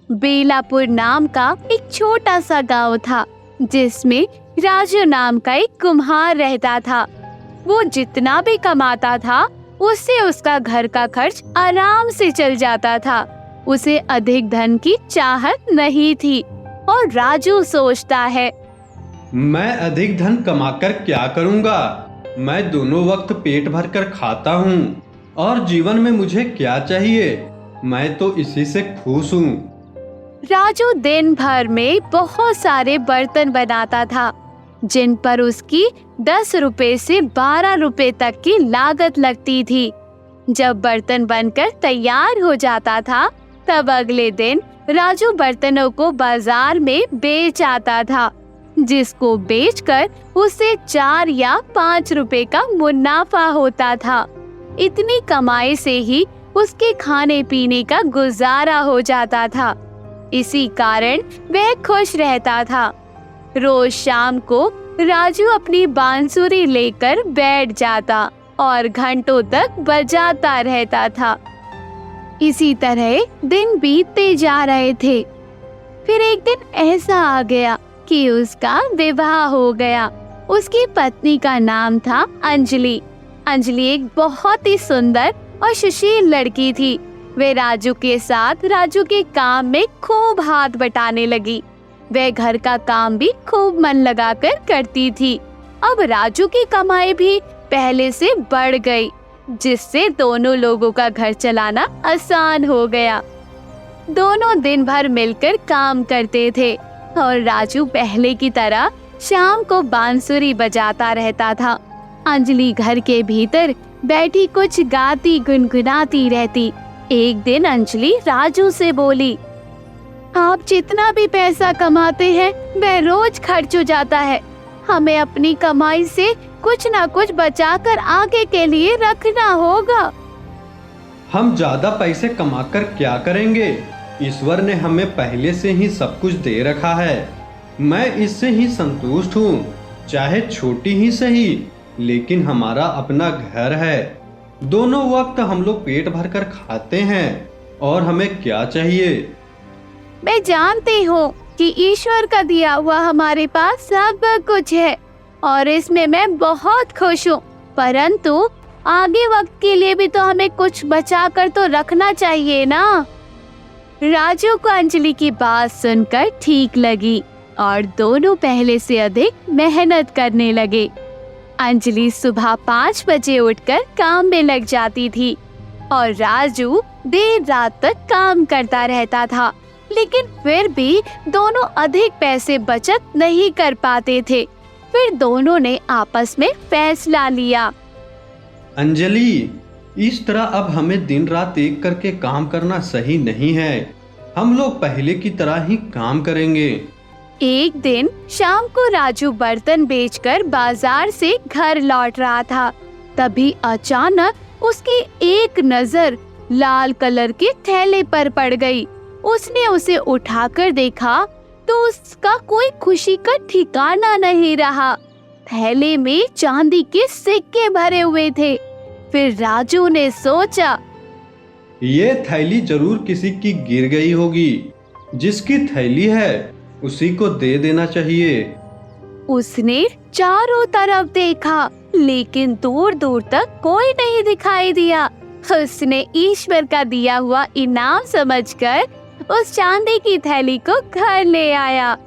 बेलापुर नाम का एक छोटा सा गांव था, जिसमें राजू नाम का एक कुम्हार रहता था। वो जितना भी कमाता था, उससे उसका घर का खर्च आराम से चल जाता था। उसे अधिक धन की चाहत नहीं थी और राजू सोचता है, मैं अधिक धन कमाकर क्या करूंगा? मैं दोनों वक्त पेट भर कर खाता हूँ और जीवन में मुझे क्या चाहिए? मैं तो इसी से खुश हूँ। राजू दिन भर में बहुत सारे बर्तन बनाता था, जिन पर उसकी 10 रुपए से 12 रुपए तक की लागत लगती थी। जब बर्तन बनकर तैयार हो जाता था, तब अगले दिन राजू बर्तनों को बाजार में बेच आता था, जिसको बेचकर उसे 4 या 5 रुपए का मुनाफा होता था। इतनी कमाई से ही उसके खाने पीने का गुजारा हो जाता था। इसी कारण वह खुश रहता था। रोज शाम को राजू अपनी बांसुरी लेकर बैठ जाता और घंटों तक बजाता रहता था। इसी तरह दिन बीतते जा रहे थे। फिर एक दिन ऐसा आ गया कि उसका विवाह हो गया। उसकी पत्नी का नाम था अंजलि। अंजलि एक बहुत ही सुंदर और सुशील लड़की थी। वे राजू के साथ राजू के काम में खूब हाथ बटाने लगी। वह घर का काम भी खूब मन लगाकर करती थी। अब राजू की कमाई भी पहले से बढ़ गई, जिससे दोनों लोगों का घर चलाना आसान हो गया। दोनों दिन भर मिलकर काम करते थे और राजू पहले की तरह शाम को बांसुरी बजाता रहता था। अंजलि घर के भीतर बैठी कुछ गाती गुनगुनाती रहती। एक दिन अंजलि राजू से बोली, आप जितना भी पैसा कमाते हैं वह रोज खर्च हो जाता है। हमें अपनी कमाई से कुछ ना कुछ बचाकर आगे के लिए रखना होगा। हम ज्यादा पैसे कमाकर क्या करेंगे? ईश्वर ने हमें पहले से ही सब कुछ दे रखा है। मैं इससे ही संतुष्ट हूँ, चाहे छोटी ही सही, लेकिन हमारा अपना घर है। दोनों वक्त हम लोग पेट भर कर खाते हैं और हमें क्या चाहिए? मैं जानती हूँ कि ईश्वर का दिया हुआ हमारे पास सब कुछ है और इसमें मैं बहुत खुश हूँ, परंतु आगे वक्त के लिए भी तो हमें कुछ बचा कर तो रखना चाहिए ना। राजू को अंजलि की बात सुनकर ठीक लगी और दोनों पहले से अधिक मेहनत करने लगे। अंजलि सुबह 5 बजे उठकर काम में लग जाती थी और राजू देर रात तक काम करता रहता था, लेकिन फिर भी दोनों अधिक पैसे बचत नहीं कर पाते थे। फिर दोनों ने आपस में फैसला लिया, अंजलि, इस तरह अब हमें दिन रात एक करके काम करना सही नहीं है। हम लोग पहले की तरह ही काम करेंगे। एक दिन शाम को राजू बर्तन बेचकर बाजार से घर लौट रहा था। तभी अचानक उसकी एक नजर लाल कलर के थैले पर पड़ गई। उसने उसे उठाकर देखा तो उसका कोई खुशी का ठिकाना नहीं रहा। थैले में चांदी के सिक्के भरे हुए थे। फिर राजू ने सोचा, ये थैली जरूर किसी की गिर गई होगी। जिसकी थैली है उसी को दे देना चाहिए। उसने चारों तरफ देखा, लेकिन दूर दूर तक कोई नहीं दिखाई दिया। उसने ईश्वर का दिया हुआ इनाम समझकर उस चांदी की थैली को घर ले आया।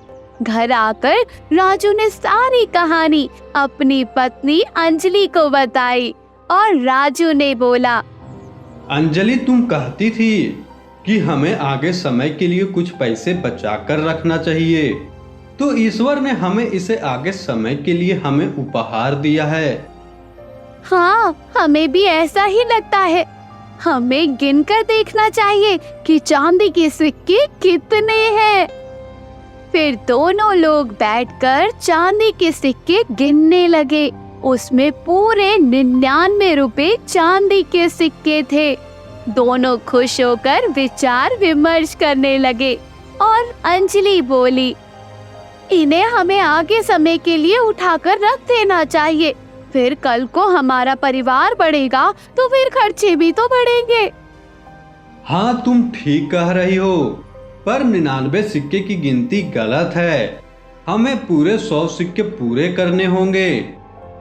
घर आकर राजू ने सारी कहानी अपनी पत्नी अंजलि को बताई और राजू ने बोला, अंजलि, तुम कहती थी कि हमें आगे समय के लिए कुछ पैसे बचा कर रखना चाहिए, तो ईश्वर ने हमें इसे आगे समय के लिए हमें उपहार दिया है। हाँ, हमें भी ऐसा ही लगता है। हमें गिनकर देखना चाहिए कि चांदी के सिक्के कितने हैं। फिर दोनों लोग बैठकर चांदी के सिक्के गिनने लगे। उसमें पूरे 99 रुपए चांदी के सिक्के थे। दोनों खुश होकर विचार विमर्श करने लगे और अंजलि बोली, इन्हें हमें आगे समय के लिए उठाकर रख देना चाहिए। फिर कल को हमारा परिवार बढ़ेगा तो फिर खर्चे भी तो बढ़ेंगे। हाँ, तुम ठीक कह रही हो। पर 99 सिक्के की गिनती गलत है। हमें पूरे 100 सिक्के पूरे करने होंगे,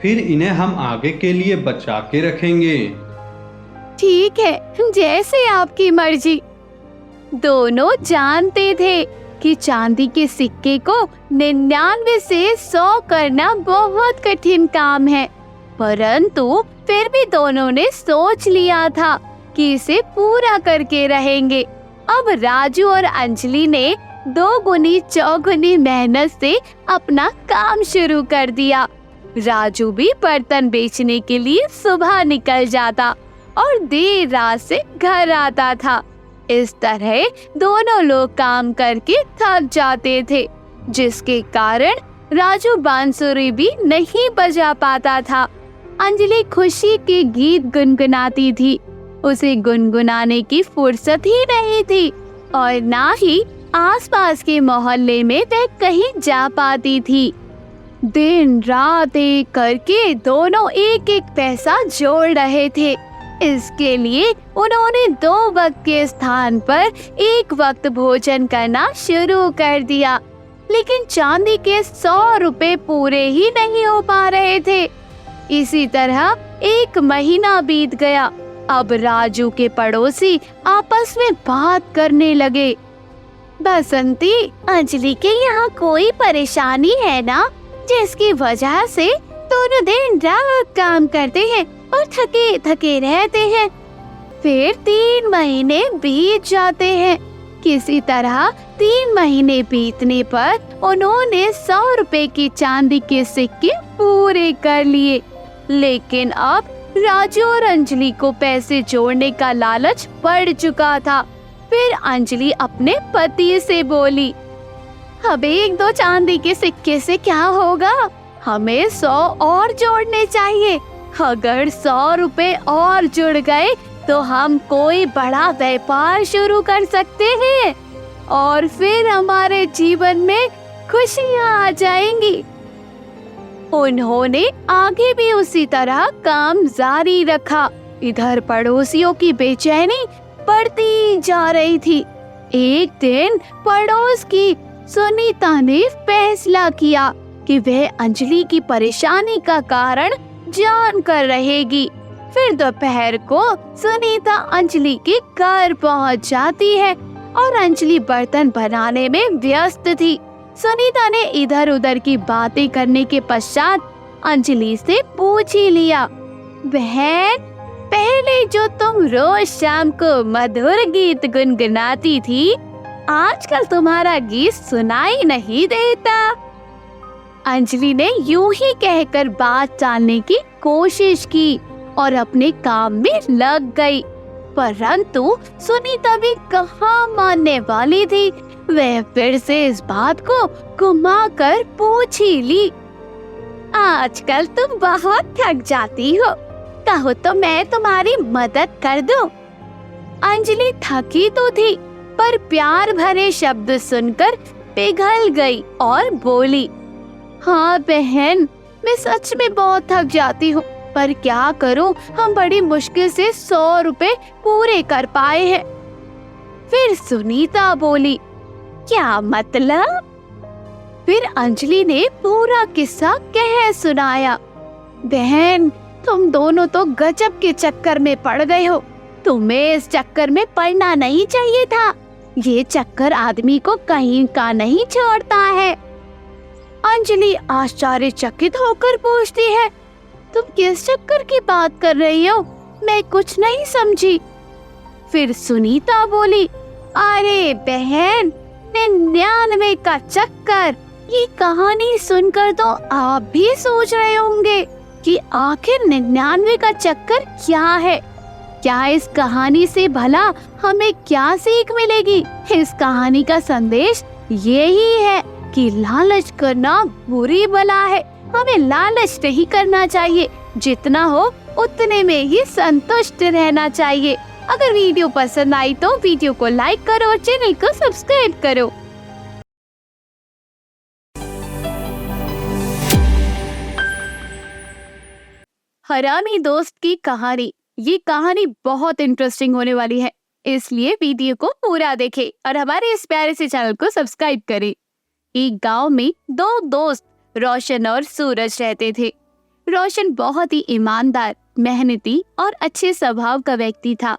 फिर इन्हें हम आगे के लिए बचा के रखेंगे। ठीक है, जैसे आपकी मर्जी। दोनों जानते थे कि चांदी के सिक्के को 99 से 100 करना बहुत कठिन काम है, परंतु फिर भी दोनों ने सोच लिया था कि इसे पूरा करके रहेंगे। अब राजू और अंजलि ने 2 गुनी चौगुनी मेहनत से अपना काम शुरू कर दिया। राजू भी बर्तन बेचने के लिए सुबह निकल जाता और देर रात से घर आता था। इस तरह दोनों लोग काम करके थक जाते थे, जिसके कारण राजू बांसुरी भी नहीं बजा पाता था। अंजलि खुशी के गीत गुनगुनाती थी। उसे गुनगुनाने की फुर्सत ही नहीं थी और ना ही आसपास के मोहल्ले में वह कहीं जा पाती थी। दिन रात एक करके दोनों एक एक पैसा जोड़ रहे थे। इसके लिए उन्होंने 2 वक्त के स्थान पर 1 वक्त भोजन करना शुरू कर दिया, लेकिन चांदी के 100 रुपए पूरे ही नहीं हो पा रहे थे। इसी तरह 1 महीना बीत गया। अब राजू के पड़ोसी आपस में बात करने लगे। बसंती, अंजलि के यहाँ कोई परेशानी है ना, जिसकी वजह से दोनों दिन रात काम करते हैं और थके थके रहते हैं। फिर 3 महीने बीत जाते हैं। किसी तरह 3 महीने बीतने पर उन्होंने 100 रुपए की चांदी के सिक्के पूरे कर लिए, लेकिन अब राजू और अंजलि को पैसे जोड़ने का लालच बढ़ चुका था। फिर अंजलि अपने पति से बोली, अब 1-2 चांदी के सिक्के से क्या होगा, हमें 100 और जोड़ने चाहिए। अगर 100 रुपए और जुड़ गए तो हम कोई बड़ा व्यापार शुरू कर सकते हैं और फिर हमारे जीवन में खुशियां आ जाएंगी। उन्होंने आगे भी उसी तरह काम जारी रखा। इधर पड़ोसियों की बेचैनी बढ़ती जा रही थी। एक दिन पड़ोस की सुनीता ने फैसला किया कि वह अंजलि की परेशानी का कारण जान कर रहेगी। फिर दोपहर को सुनीता अंजलि के घर पहुंच जाती है और अंजलि बर्तन बनाने में व्यस्त थी। सुनीता ने इधर उधर की बातें करने के पश्चात अंजलि से पूछ ही लिया, बहन, पहले जो तुम रोज शाम को मधुर गीत गुनगुनाती थी, आजकल तुम्हारा गीत सुनाई नहीं देता। अंजलि ने यूं ही कहकर बात टालने की कोशिश की और अपने काम में लग गई, परंतु सुनीता भी कहाँ मानने वाली थी। वह फिर से इस बात को घुमाकर पूछ ही ली, आजकल तुम बहुत थक जाती हो, कहो तो मैं तुम्हारी मदद कर दूं। अंजलि थकी तो थी, पर प्यार भरे शब्द सुनकर पिघल गई और बोली, हाँ बहन, मैं सच में बहुत थक जाती हूँ, पर क्या करूँ, हम बड़ी मुश्किल से 100 रुपए पूरे कर पाए हैं। फिर सुनीता बोली, क्या मतलब? फिर अंजलि ने पूरा किस्सा कह सुनाया। बहन, तुम दोनों तो गजब के चक्कर में पड़ गए हो। तुम्हें इस चक्कर में पड़ना नहीं चाहिए था। ये चक्कर आदमी को कहीं का नहीं छोड़ता है। अंजलि आश्चर्यचकित होकर पूछती है, तुम किस चक्कर की बात कर रही हो? मैं कुछ नहीं समझी। फिर सुनीता बोली, अरे बहन, 99 का चक्कर। ये कहानी सुनकर तो आप भी सोच रहे होंगे कि आखिर 99 का चक्कर क्या है। क्या इस कहानी से भला हमें क्या सीख मिलेगी? इस कहानी का संदेश यही है कि लालच करना बुरी बला है। हमें लालच नहीं करना चाहिए, जितना हो उतने में ही संतुष्ट रहना चाहिए। अगर वीडियो पसंद आई तो वीडियो को लाइक करो और चैनल को सब्सक्राइब करो। हरामी दोस्त की कहानी। ये कहानी बहुत इंटरेस्टिंग होने वाली है। इसलिए वीडियो को पूरा देखें और हमारे इस प्यारे से चैनल को सब्सक्राइब करें। एक गांव में दो दोस्त रोशन और सूरज रहते थे। रोशन बहुत ही ईमानदार, मेहनती और अच्छे स्वभाव का व्यक्ति था,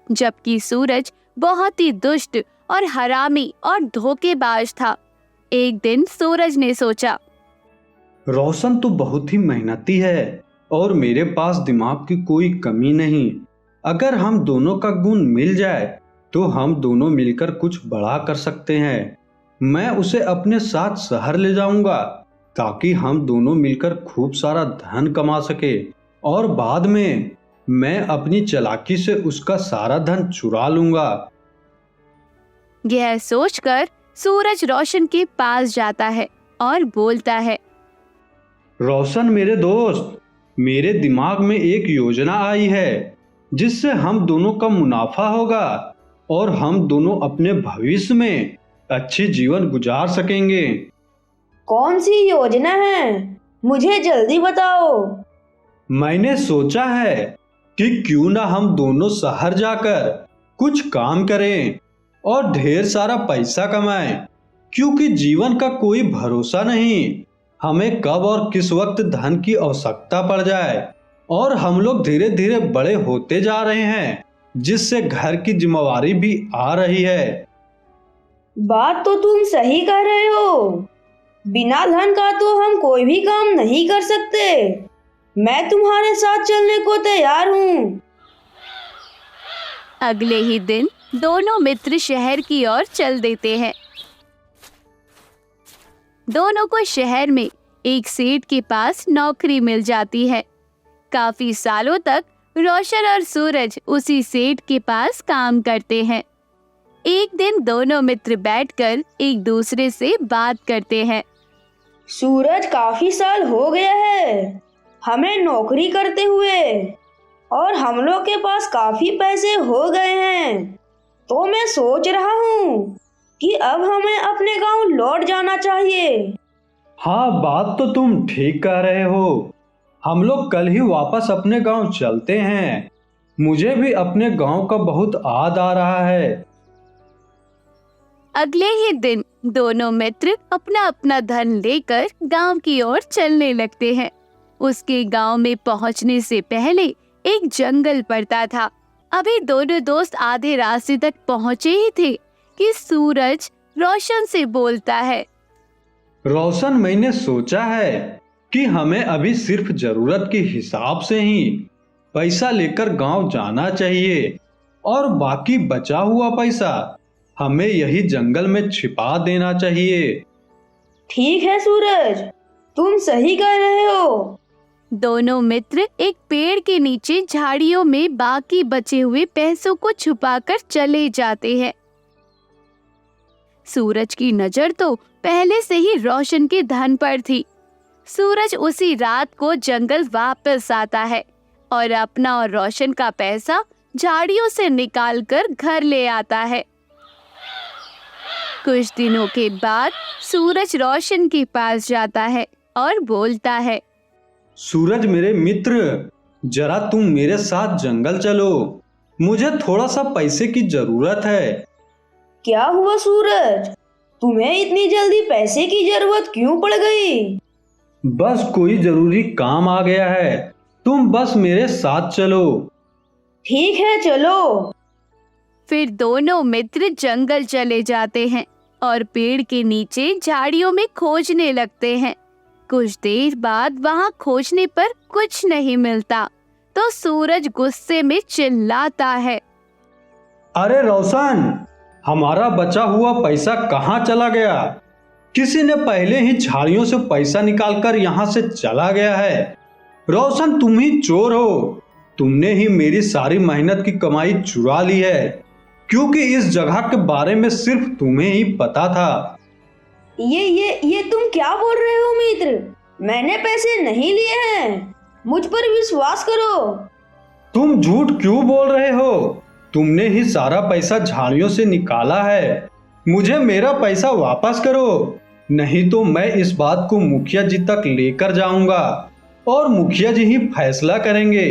जबकि सूरज बहुत ही दुष्ट और हरामी और धोखेबाज था। एक दिन सूरज ने सोचा, रोशन तो बहुत ही मेहनती है और मेरे पास दिमाग की कोई कमी नहीं। अगर हम दोनों का गुण मिल जाए तो हम दोनों मिलकर कुछ बड़ा कर सकते हैं। मैं उसे अपने साथ शहर ले जाऊंगा ताकि हम दोनों मिलकर खूब सारा धन कमा सके और बाद में मैं अपनी चालाकी से उसका सारा धन चुरा लूंगा। यह सोचकर सूरज रोशन के पास जाता है और बोलता है, रोशन मेरे दोस्त, मेरे दिमाग में एक योजना आई है जिससे हम दोनों का मुनाफा होगा और हम दोनों अपने भविष्य में अच्छे जीवन गुजार सकेंगे। कौन सी योजना है? मुझे जल्दी बताओ। मैंने सोचा है कि क्यों ना हम दोनों शहर जाकर कुछ काम करें और ढेर सारा पैसा कमाएं, क्योंकि जीवन का कोई भरोसा नहीं। हमें कब और किस वक्त धन की आवश्यकता पड़ जाए और हम लोग धीरे धीरे बड़े होते जा रहे हैं, जिससे घर की जिम्मेवारी भी आ रही है। बात तो तुम सही कह रहे हो। बिना धन का तो हम कोई भी काम नहीं कर सकते। मैं तुम्हारे साथ चलने को तैयार हूँ। अगले ही दिन दोनों मित्र शहर की ओर चल देते हैं। दोनों को शहर में एक सेठ के पास नौकरी मिल जाती है। काफी सालों तक रोशन और सूरज उसी सेठ के पास काम करते हैं। एक दिन दोनों मित्र बैठकर एक दूसरे से बात करते हैं। सूरज, काफी साल हो गया है हमें नौकरी करते हुए और हम लोग के पास काफी पैसे हो गए हैं, तो मैं सोच रहा हूँ कि अब हमें अपने गांव लौट जाना चाहिए। हाँ, बात तो तुम ठीक कह रहे हो। हम लोग कल ही वापस अपने गांव चलते हैं। मुझे भी अपने गांव का बहुत याद आ रहा है। अगले ही दिन दोनों मित्र अपना अपना धन लेकर गांव की ओर चलने लगते हैं। उसके गांव में पहुंचने से पहले एक जंगल पड़ता था। अभी दोनों दोस्त आधे रास्ते तक पहुंचे ही थे कि सूरज रोशन से बोलता है, रोशन, मैंने सोचा है कि हमें अभी सिर्फ जरूरत के हिसाब से ही पैसा लेकर गांव जाना चाहिए और बाकी बचा हुआ पैसा हमें यही जंगल में छिपा देना चाहिए। ठीक है सूरज, तुम सही कह रहे हो। दोनों मित्र एक पेड़ के नीचे झाड़ियों में बाकी बचे हुए पैसों को छुपाकर चले जाते हैं। सूरज की नजर तो पहले से ही रोशन के धन पर थी। सूरज उसी रात को जंगल वापस आता है और अपना और रोशन का पैसा झाड़ियों से निकालकर घर ले आता है। कुछ दिनों के बाद सूरज रोशन के पास जाता है और बोलता है, सूरज मेरे मित्र, जरा तुम मेरे साथ जंगल चलो। मुझे थोड़ा सा पैसे की जरूरत है। क्या हुआ सूरज? तुम्हें इतनी जल्दी पैसे की जरूरत क्यों पड़ गई? बस कोई जरूरी काम आ गया है, तुम बस मेरे साथ चलो। ठीक है, चलो। फिर दोनों मित्र जंगल चले जाते हैं और पेड़ के नीचे झाड़ियों में खोजने लगते हैं। कुछ देर बाद वहां खोजने पर कुछ नहीं मिलता तो सूरज गुस्से में चिल्लाता है, अरे रोशन, हमारा बचा हुआ पैसा कहाँ चला गया? किसी ने पहले ही झाड़ियों से पैसा निकालकर यहाँ से चला गया है। रोशन, तुम ही चोर हो। तुमने ही मेरी सारी मेहनत की कमाई चुरा ली है, क्योंकि इस जगह के बारे में सिर्फ तुम्हें ही पता था। ये तुम क्या बोल रहे हो मित्र? मैंने पैसे नहीं लिए हैं। मुझ पर विश्वास करो। तुम झूठ क्यों बोल रहे हो? तुमने ही सारा पैसा झाड़ियों से निकाला है। मुझे मेरा पैसा वापस करो, नहीं तो मैं इस बात को मुखिया जी तक लेकर जाऊंगा और मुखिया जी ही फैसला करेंगे।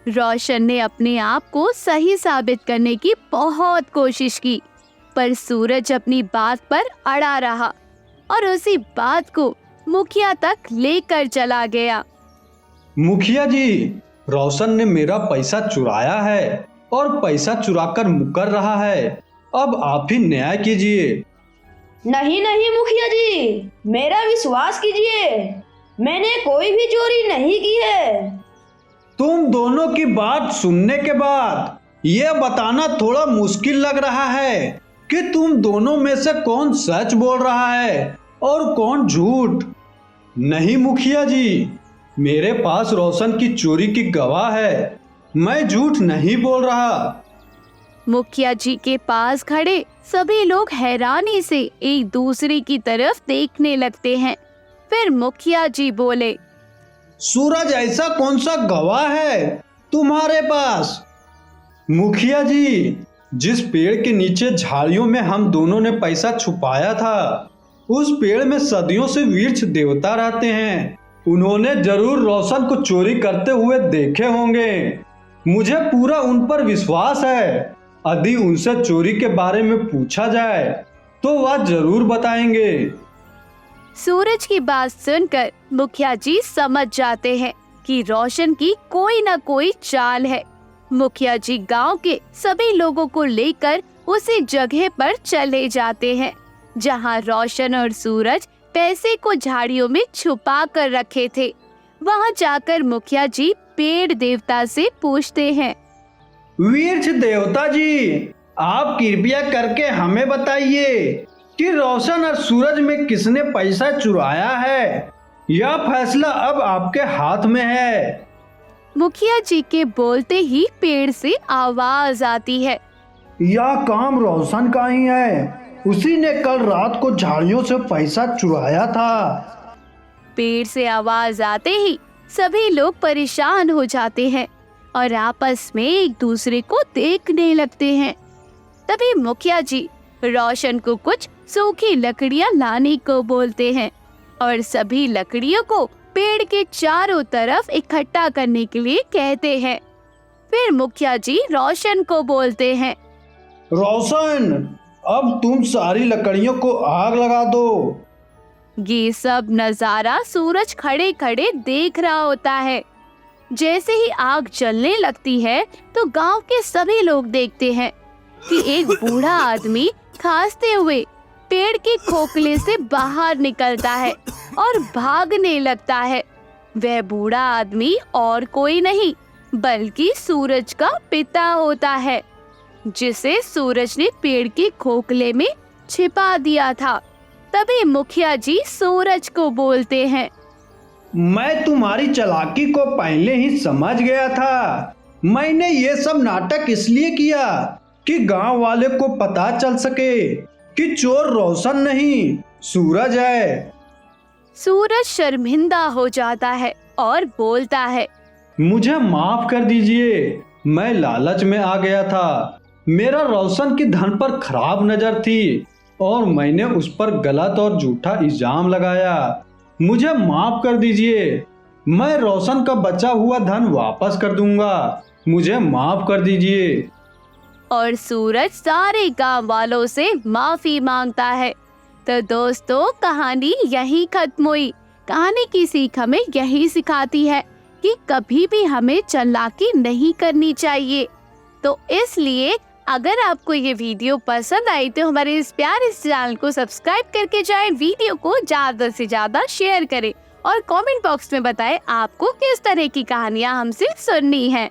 रोशन ने अपने आप को सही साबित करने की बहुत कोशिश की, पर सूरज अपनी बात पर अड़ा रहा और उसी बात को मुखिया तक लेकर चला गया। मुखिया जी, रोशन ने मेरा पैसा चुराया है और पैसा चुराकर मुकर रहा है। अब आप ही न्याय कीजिए। नहीं नहीं मुखिया जी, मेरा विश्वास कीजिए, मैंने कोई भी चोरी नहीं की है। तुम दोनों की बात सुनने के बाद ये बताना थोड़ा मुश्किल लग रहा है कि तुम दोनों में से कौन सच बोल रहा है और कौन झूठ। नहीं मुखिया जी, मेरे पास रोशन की चोरी की गवाह है, मैं झूठ नहीं बोल रहा। मुखिया जी के पास खड़े सभी लोग हैरानी से एक दूसरे की तरफ देखने लगते हैं। फिर मुखिया जी बोले, सूरज, ऐसा कौन सा गवाह है तुम्हारे पास? मुखिया जी, जिस पेड़ के नीचे झाड़ियों में हम दोनों ने पैसा छुपाया था, उस पेड़ में सदियों से वृक्ष देवता रहते हैं। उन्होंने जरूर रोशन को चोरी करते हुए देखे होंगे। मुझे पूरा उन पर विश्वास है। यदि उनसे चोरी के बारे में पूछा जाए तो वह जरूर बताएंगे। सूरज की बात सुनकर मुखिया जी समझ जाते हैं कि रोशन की कोई न कोई चाल है। मुखिया जी गांव के सभी लोगों को लेकर उसी जगह पर चले जाते हैं जहां रोशन और सूरज पैसे को झाड़ियों में छुपा कर रखे थे। वहां जाकर मुखिया जी पेड़ देवता से पूछते हैं, वृक्ष देवता जी, आप कृपया करके हमें बताइए कि रोशन और सूरज में किसने पैसा चुराया है। यह फैसला अब आपके हाथ में है। मुखिया जी के बोलते ही पेड़ से आवाज आती है, यह काम रोशन का ही है। उसी ने कल रात को झाड़ियों से पैसा चुराया था। पेड़ से आवाज आते ही सभी लोग परेशान हो जाते हैं और आपस में एक दूसरे को देखने लगते हैं। तभी मुखिया जी रोशन को कुछ सूखी लकड़ियां लाने को बोलते हैं और सभी लकड़ियों को पेड़ के चारों तरफ इकट्ठा करने के लिए कहते हैं। फिर मुखिया जी रोशन को बोलते हैं, रोशन, अब तुम सारी लकड़ियों को आग लगा दो। ये सब नजारा सूरज खड़े खड़े देख रहा होता है। जैसे ही आग जलने लगती है तो गांव के सभी लोग देखते हैं कि एक बूढ़ा आदमी खांसते हुए पेड़ के खोखले से बाहर निकलता है और भागने लगता है। वह बूढ़ा आदमी और कोई नहीं बल्कि सूरज का पिता होता है, जिसे सूरज ने पेड़ के खोखले में छिपा दिया था। तभी मुखिया जी सूरज को बोलते हैं, मैं तुम्हारी चालाकी को पहले ही समझ गया था। मैंने ये सब नाटक इसलिए किया कि गांव वाले को पता चल सके कि चोर रोशन नहीं सूरज है। सूरज शर्मिंदा हो जाता है और बोलता है, मुझे माफ कर दीजिए, मैं लालच में आ गया था। मेरा रोशन की धन पर खराब नजर थी और मैंने उस पर गलत और झूठा इल्जाम लगाया। मुझे माफ कर दीजिए, मैं रोशन का बचा हुआ धन वापस कर दूंगा। मुझे माफ कर दीजिए। और सूरज सारे गांव वालों से माफी मांगता है। तो दोस्तों, कहानी यहीं खत्म हुई। कहानी की सीख हमें यही सिखाती है कि कभी भी हमें चालाकी नहीं करनी चाहिए। तो इसलिए अगर आपको ये वीडियो पसंद आई तो हमारे इस प्यारे चैनल को सब्सक्राइब करके जाएं, वीडियो को ज्यादा से ज्यादा शेयर करें और कमेंट बॉक्स में बताएं आपको किस तरह की कहानियां हमसे सुननी है।